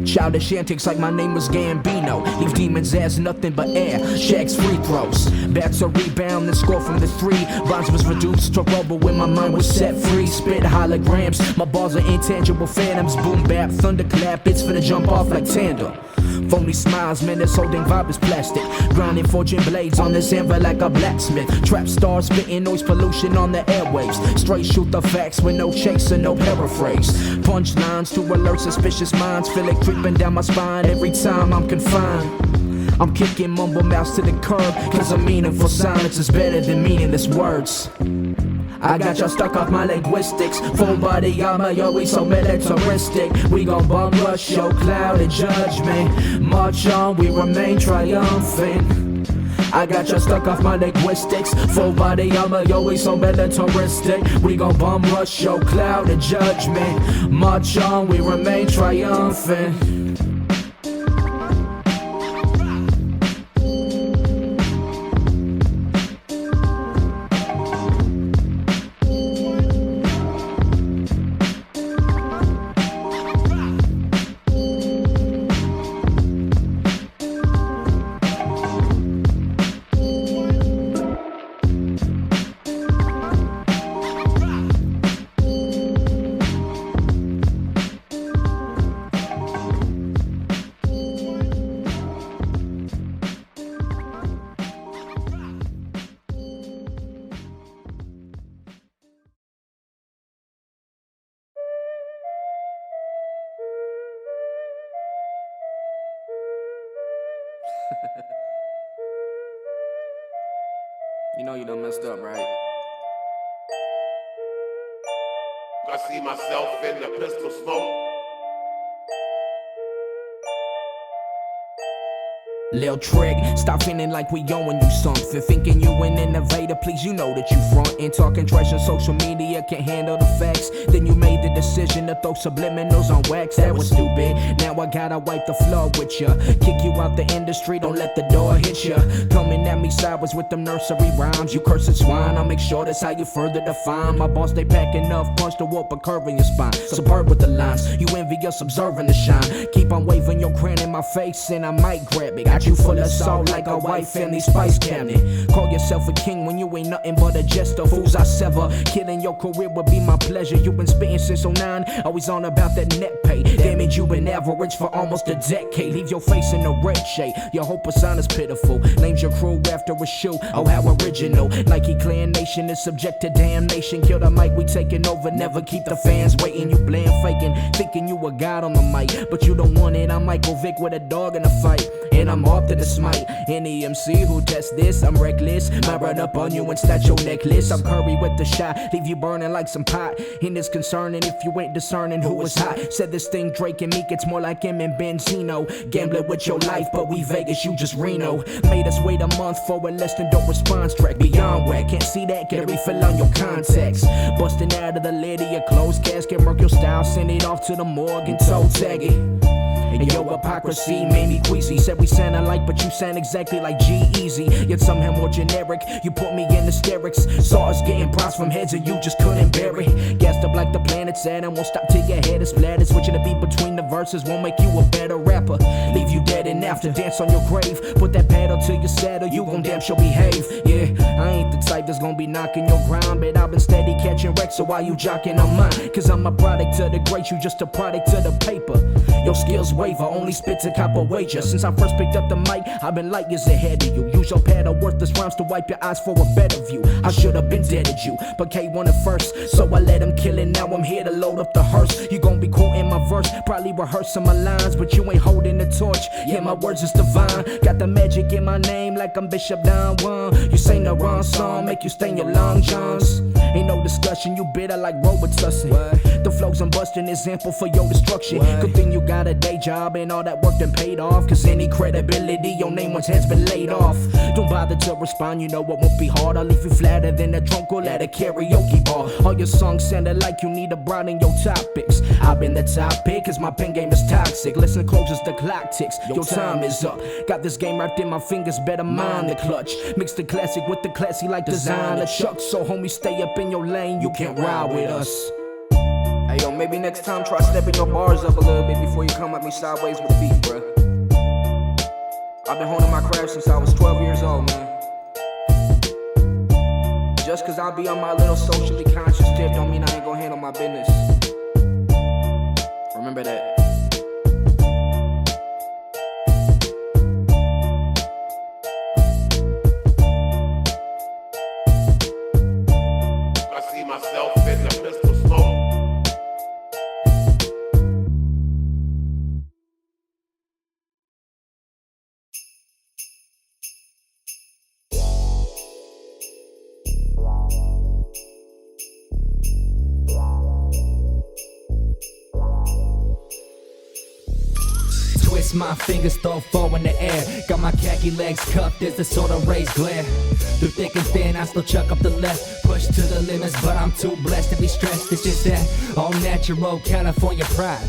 Childish antics like my name was Gambino. Leave demons as nothing but air. Shaq's free throws. Bats a rebound and score from the three. Bonds was reduced to rubble when my mind was set free. Spit holograms, my balls are intangible phantoms. Boom bap, thunderclap, it's finna jump off like tandem. Phony smiles, man, this holding vibe is plastic. Grinding forging blades on this anvil like a blacksmith. Trap stars spitting noise pollution on the airwaves. Straight shoot the facts with no chaser, no paraphrase. Punchlines to alert suspicious minds. Feel it creeping down my spine every time I'm confined. I'm kicking mumble mouths to the curb, cause a meaningful silence is better than meaningless words. I got y'all stuck off my linguistics. Full body armor, yo, we so militaristic. We gon' bum rush your cloud of judgment. March on, we remain triumphant. I got y'all stuck off my linguistics. Full body armor, yo, we so militaristic. We gon' bum rush your cloud of judgment. March on, we remain triumphant. You know you done messed up, right? I see myself in the pistol smoke. Lil Trick, stop feeling like we owing you something. Thinking you an innovator, please, you know that you front. And talking trash on social media, can't handle the facts. Then you made the decision to throw subliminals on wax. That was stupid, now I gotta wipe the floor with ya. Kick you out the industry, don't let the door hit ya. Coming at me sideways with them nursery rhymes. You cursed swine, I'll make sure that's how you further define. My boss, they pack enough punch to warp a curve in your spine. Superb with the lines, you envious observing the shine. Keep on waving your crown in my face and I might grab it. You full of salt like a white family spice cabinet. Call yourself a king when you ain't nothing but a jester. Fools I sever, killing your career would be my pleasure. You been spitting since 09, always on about that net pay. Damage, you been average for almost a decade. Leave your face in a red shade, your whole persona's pitiful. Named your crew after a shoe, oh how original. Nike Clan Nation is subject to damnation. Kill the mic, we taking over, never keep the fans waiting. You blame faking, thinking you a god on the mic. But you don't want it, I'm Michael Vick with a dog in a fight. And I'm off to the smite. Any MC who tests this, I'm reckless. Might run up on you and snatch your necklace. I'm Curry with the shot, leave you burning like some pot. And it's concerning if you ain't discerning who was hot. Said this thing Drake and Meek, it's more like him and Benzino. Gambling with your life, but we Vegas, you just Reno. Made us wait a month for a less than dope response track. Beyond whack, can't see that, get a refill on your contacts. Busting out of the lid of your closed casket, murk your style, send it off to the morgue and toe tag it. And your hypocrisy made me queasy. Said we sound alike, but you sound exactly like G-Eazy. Yet somehow more generic, you put me in hysterics. Saw us getting props from heads and you just couldn't bear it. Gassed up like the planet said, and won't stop till your head is splattered. Switching the beat between the verses won't make you a better rapper. Leave you dead and after, dance on your grave. Put that pedal till you're saddle, you gon' damn sure behave. Yeah, I ain't the type that's gonna be knocking your grind, but I've been steady catching wrecks, so why you jocking on mine? Cause I'm a product of the great, you just a product of the paper. Your skills waver, only spit to cop a wager. Since I first picked up the mic, I've been light years ahead of you. Use your pad of worthless rhymes to wipe your eyes for a better view. I should've been dead at you, but K wanted first, so I let him kill it. Now I'm here to load up the hearse. You gon' be quoting my verse, probably rehearsing my lines, but you ain't holding the torch. Yeah, my words is divine. Got the magic in my name like I'm Bishop Don Juan. You sing the wrong song, make you stain your long johns. Ain't no discussion, you bitter like Robitussin. The flows I'm busting is ample for your destruction. Good thing you got a day job and all that work done paid off. Cause any credibility, your name once has been laid off. Don't bother to respond, you know it won't be hard. I'll leave you flatter than a drunk or at a karaoke bar. All your songs sounded like you need a broad in your topics. I've been the topic cause my pen game is toxic. Listen close as the clock ticks, your time is up. Got this game wrapped in my fingers, better mind the clutch. Mix the classic with the classy like designer Chuck. So homie, stay up in your lane, you can't ride with us. Hey yo, maybe next time try stepping your bars up a little bit before you come at me sideways with a beat, bruh. I've been honing my craft since I was 12 years old, man. Just cause I be on my little socially conscious tip don't mean I ain't gonna handle my business. Remember that. I see myself in the pistol smoke. Twist my fingers, throw four in the air. Got my khaki legs cupped, there's a sort of raised glare. Through thick and thin, I still chuck up the left. Push to the limits, but I'm too blessed to be stressed. It's just that all natural California pride.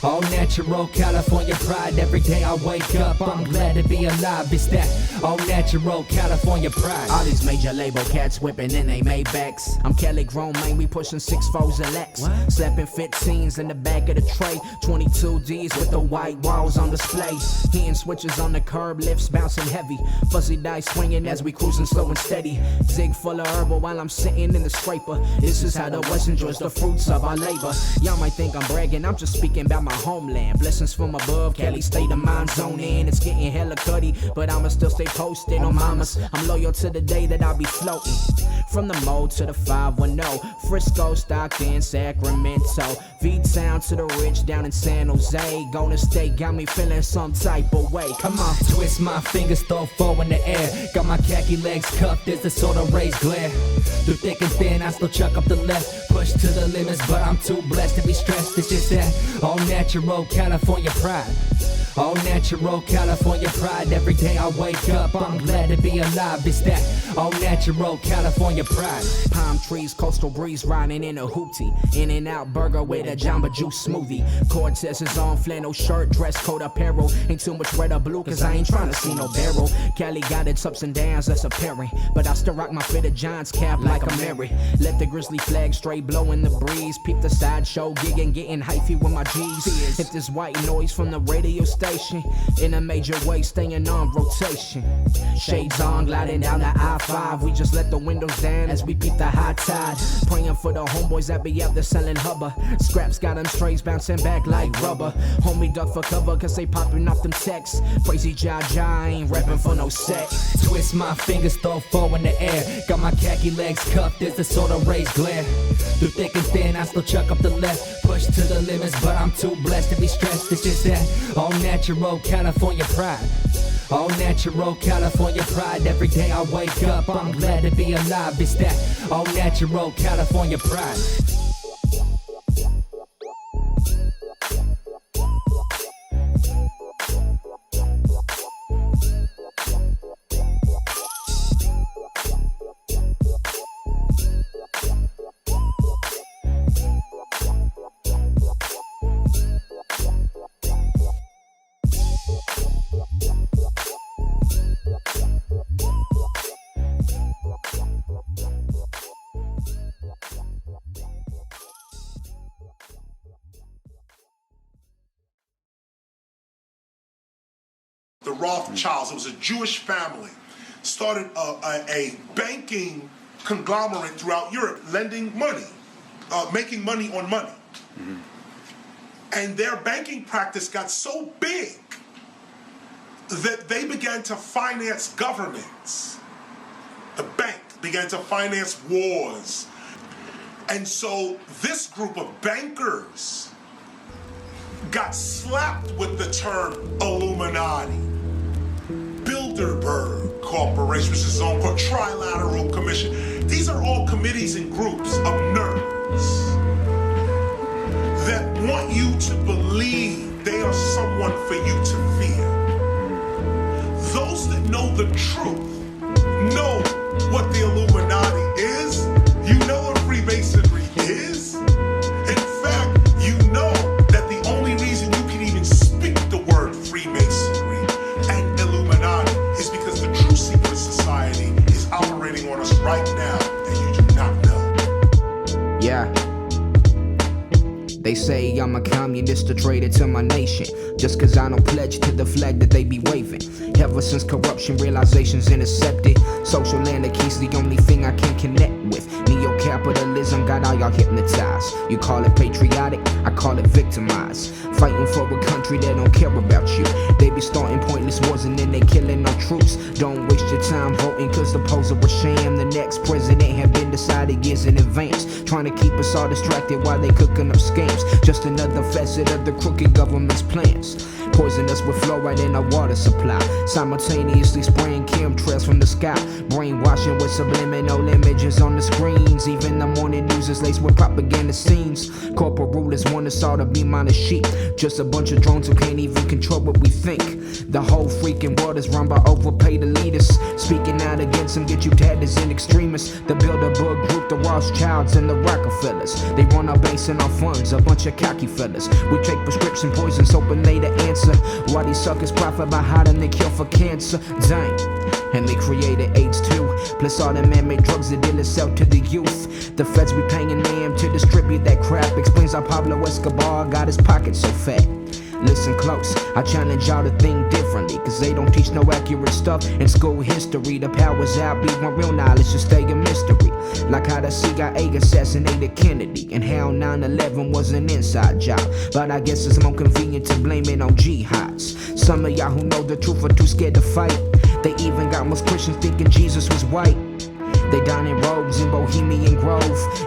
All natural California pride. Every day I wake up, I'm glad to be alive. It's that all natural California pride. All these major label cats whipping in they Maybachs. I'm Cali grown, man, we pushing 6-4s and Lex. Slapping 15s in the back of the tray. 22 Ds with the white walls on display. Hitting switches on the curb, lifts bouncing heavy. Fuzzy dice swinging as we cruising slow and steady. Zig full of herbal while I'm sitting in the scraper. This is how the West enjoys the fruits of our labor. Y'all might think I'm bragging, I'm just speaking about my homeland. Blessings from above, Cali state of mind zone in. It's getting hella cutty, but I'ma still stay posted on mamas. I'm loyal to the day that I'll be floating. From the mode to the 510, Frisco, Stockton, Sacramento, V-Town to the rich down in San Jose. Golden State got me feeling some type of way. Come on. Twist my fingers, throw four in the air. Got my khaki legs cupped, there's a sort of raised glare. Through thick and thin, I still chuck up the left. Push to the limits, but I'm too blessed to be stressed. It's just that all natural California pride. All natural California pride. Every day I wake up, I'm glad to be alive. It's that all natural California pride. Palm trees, coastal breeze, riding in a hoopty. In and out burger with a Jamba Juice smoothie. Cortez is on, flannel shirt, dress code apparel. Ain't too much red or blue, cause I ain't tryna see no barrel. Cali got its ups and downs, that's apparent. But I still rock my fitted Giants cap like a Mary. Let the grizzly flag straight blow in the breeze. Peep the sideshow, gigging, getting hyphy with my G's. Hit this white noise from the radio station. In a major way, staying on rotation. Shades on, gliding down the I-5. We just let the windows down as we peep the high tide. Praying for the homeboys that be out there selling hubba. Scraps got them strays bouncing back like rubber. Homie duck for cover cause they popping off them texts. Crazy Jaja, ain't rapping for no sex. Twist my fingers, throw four in the air. Got my khaki legs cupped, there's a sort of raised glare. Through thick and thin, I still chuck up the left. Push to the limits, but I'm too blessed to be stressed. It's just that all natural California pride. All natural California pride. Every day I wake up, I'm glad to be alive. It's that all natural California pride. the Rothschilds. It was a Jewish family. Started a banking conglomerate throughout Europe, lending money, making money on money. Mm-hmm. And their banking practice got so big that they began to finance governments. The bank began to finance wars. And so this group of bankers got slapped with the term Illuminati. Bilderberg Corporation, which is its own Trilateral Commission. These are all committees and groups of nerds that want you to believe they are someone for you to fear. Those that know the truth know what the Illuminati is. You know what Freemasonry is. In fact, you know that the only reason you can even speak the word Freemasonry and Illuminati is because the true secret society is operating on us right now and you do not know. Yeah. They say I'm a communist, a traitor to my nation, just cause I don't pledge to the flag that they be waving. Ever since corruption realization's intercepted, social anarchy's the only thing I can connect with. Neo-capitalism got all y'all hypnotized. You call it patriotic, I call it victimized. Fighting for a country that don't care about you. They be starting pointless wars and then they killing our troops. Don't waste your time voting cause the polls are a sham. The next president had been decided years in advance, trying to keep us all distracted while they cooking up scams. Just another facet of the crooked government's plans. Poison us with fluoride in our water supply, simultaneously spraying chemtrails from the sky, brainwashing with subliminal images on the screens. Even the morning news is laced with propaganda scenes. Corporate rulers want us all to be mindless sheep, just a bunch of drones who can't even control what we think. The whole freaking world is run by overpaid elitists. Speaking out against them get you tagged as an extremist. The Bilderberg group, the Rothschilds and the Rockefellers, they run our banks and our funds, a bunch of cocky fellas. We take prescription poisons hoping they the answer. Why these suckers profit by hiding they cure for cancer? Dang. And they created AIDS too, plus all the man-made drugs the dealers sell to the youth. The feds be paying them to distribute that crap. Explains how Pablo Escobar got his pockets so fat. Listen close, I challenge y'all to think differently, cause they don't teach no accurate stuff in school history. The powers out be one real knowledge should stay a mystery. Like how the CIA assassinated Kennedy, and how 9/11 was an inside job. But I guess it's more convenient to blame it on jihads. Some of y'all who know the truth are too scared to fight. They even got most Christians thinking Jesus was white. They down in robes in Bohemian Grove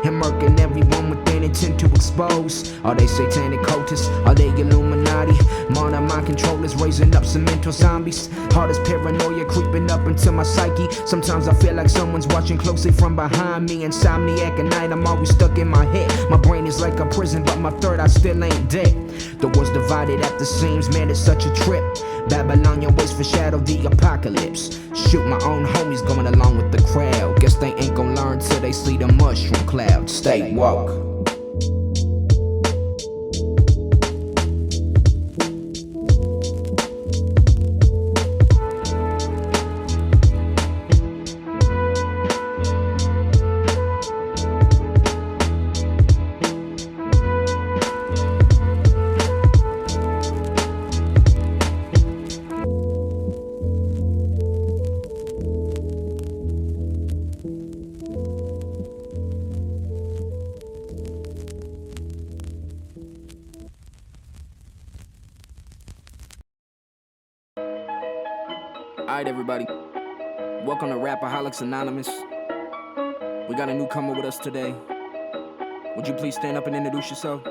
and murking everyone with their intent to expose. Are they satanic cultists? Are they Illuminati? Modern mind controllers raising up some mental zombies. Hardest paranoia creeping up into my psyche. Sometimes I feel like someone's watching closely from behind me. Insomniac at night, I'm always stuck in my head. My brain is like a prison, but my third eye still ain't dead. The world's divided at the seams, man, it's such a trip. Babylonian ways foreshadow the apocalypse. Shoot, my own homies going along with the crowd. Guess they ain't gon' learn till they see the mushroom cloud. Stay woke. Alright everybody, welcome to Rapaholics Anonymous. We got a newcomer with us today. Would you please stand up and introduce yourself?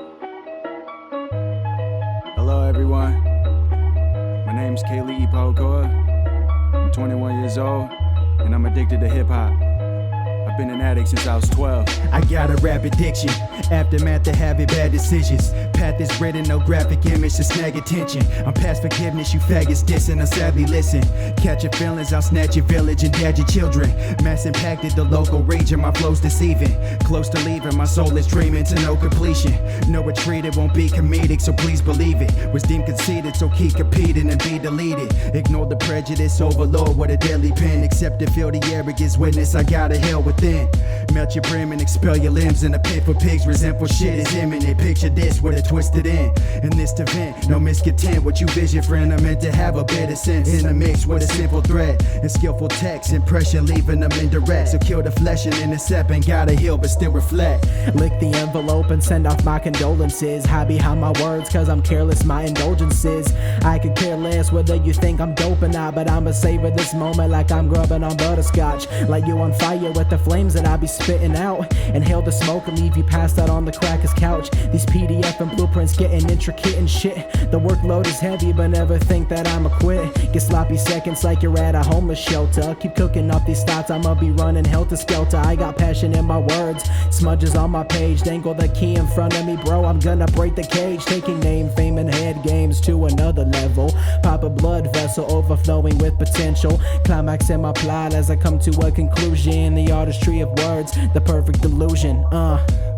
Hello everyone, my name's Cali. I'm 21 years old and I'm addicted to hip hop. I've been an addict since I was 12. I got a rap addiction, aftermath of having bad decisions. Path is written, no graphic image to snag attention. I'm past forgiveness, you faggots dissing, I sadly listen. Catch your feelings, I'll snatch your village and dad your children. Mass impacted the local region, my flow's deceiving. Close to leaving, my soul is dreaming to no completion. No retreat, it won't be comedic, so please believe it. Was deemed conceited, so keep competing and be deleted. Ignore the prejudice, overlord with a deadly pen. Accept to feel the arrogance, witness, I got a hell within. within. Melt your brim and expel your limbs in a pit for pigs. Resentful shit is imminent. Picture this with a twisted end. In this event, no miscontent. What you vision, friend, are meant to have a bit of sense. In a mix with a simple thread and skillful text. Impression leaving them indirect. So kill the flesh and intercept. And gotta heal but still reflect. Lick the envelope and send off my condolences. Hide behind my words cause I'm careless, my indulgences. I could care less whether you think I'm dope or not, but I'ma savor this moment like I'm grubbing on butterscotch. Light you on fire with the flames that I be spitting out. Inhale the smoke and leave you passed out on the cracker's couch. These PDF and blueprints getting intricate and shit. The workload is heavy but never think that I'ma quit. Get sloppy seconds like you're at a homeless shelter. Keep cooking up these thoughts, I'ma be running helter skelter. I got passion in my words, smudges on my page. Dangle the key in front of me, bro, I'm gonna break the cage. Taking name, fame and head games to another level. Pop a blood vessel overflowing with potential. Climax in my plot as I come to a conclusion. The artistry of words, the perfect illusion.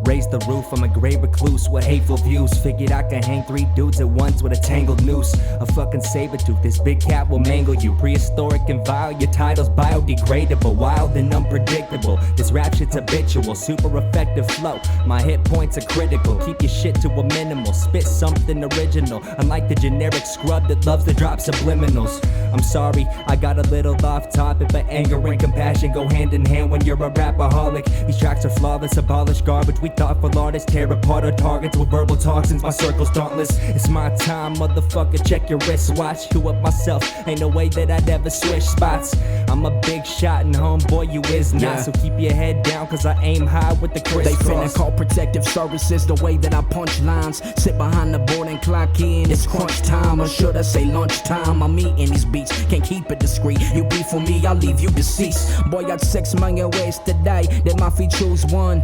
Raise the roof, I'm a grey recluse with hateful views. Figured I can hang 3 dudes at once with a tangled noose. A fucking saber tooth, this big cat will mangle you. Prehistoric and vile, your title's biodegradable. Wild and unpredictable, this rap shit's habitual. Super effective flow, my hit points are critical. Keep your shit to a minimal, spit something original. Unlike the generic scrub that loves to drop subliminals. I'm sorry, I got a little off topic, but anger and compassion go hand in hand when you're a rapaholic. These tracks are flawless, abolish garbage. We thoughtful artists tear apart our targets with verbal toxins. My circle's dauntless. It's my time, motherfucker. Check your wristwatch. Who up myself? Ain't no way that I'd ever switch spots. I'm a big shot and homeboy, you is not. So keep your head down, cause I aim high with the crisscross. They finna call protective services the way that I punch lines. Sit behind the board and clock in. It's crunch time, or should I say lunchtime? I'm eating these beats, can't keep it discreet. You beef for me, I'll leave you deceased. Boy, got 6 million ways to die. That my feet choose one.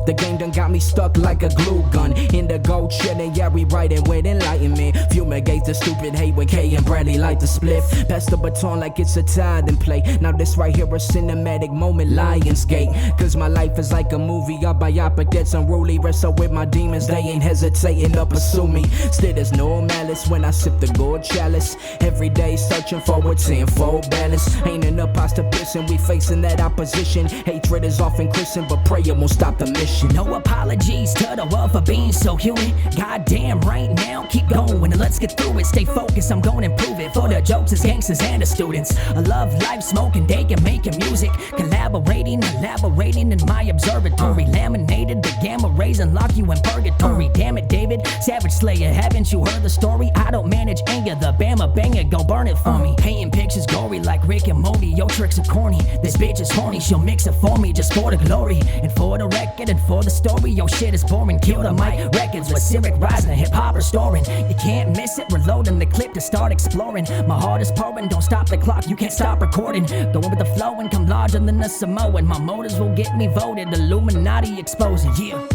The game done got me stuck like a glue gun. In the gold chillin', yeah, we writing with enlightenment. Fumigate the stupid hate when K and Bradley light the spliff. Pass the baton like it's a tide and play. Now this right here a cinematic moment, Lionsgate. Cause my life is like a movie, a biopic that's unruly. Wrestle with my demons, they ain't hesitating to pursue me. Still there's no malice when I sip the gold chalice. Every day searching for a tenfold balance. Ain't an imposter pissing, we facing that opposition. Hatred is often christened, but prayer won't stop the mission. No apologies to the world for being so human. Goddamn right now, keep going and let's get through it. Stay focused, I'm gonna improve it for the jokes, gangsters and the students. I love life, smoking, daking, making music, collaborating, elaborating in my observatory. Laminated the gamma rays and lock you in purgatory. Damn it, David, Savage Slayer, haven't you heard the story? I don't manage anger, the Bama banger, go burn it for me. Painting pictures gory like Rick and Morty, your tricks are corny. This bitch is horny, she'll mix it for me just for the glory and for the record and for the story. Your shit is boring, kill the mic records with Cyric rising, hip-hop restoring. You can't miss it, reloading the clip to start exploring. My heart is pouring, don't stop the clock, you can't stop recording. Going with the flow and come larger than a Samoan. My motives will get me voted, Illuminati exposing, yeah.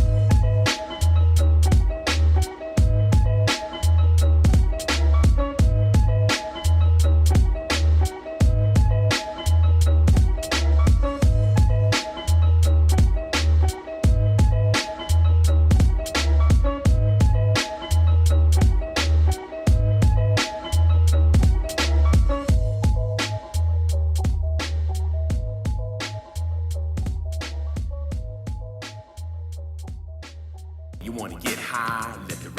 You wanna get high, let the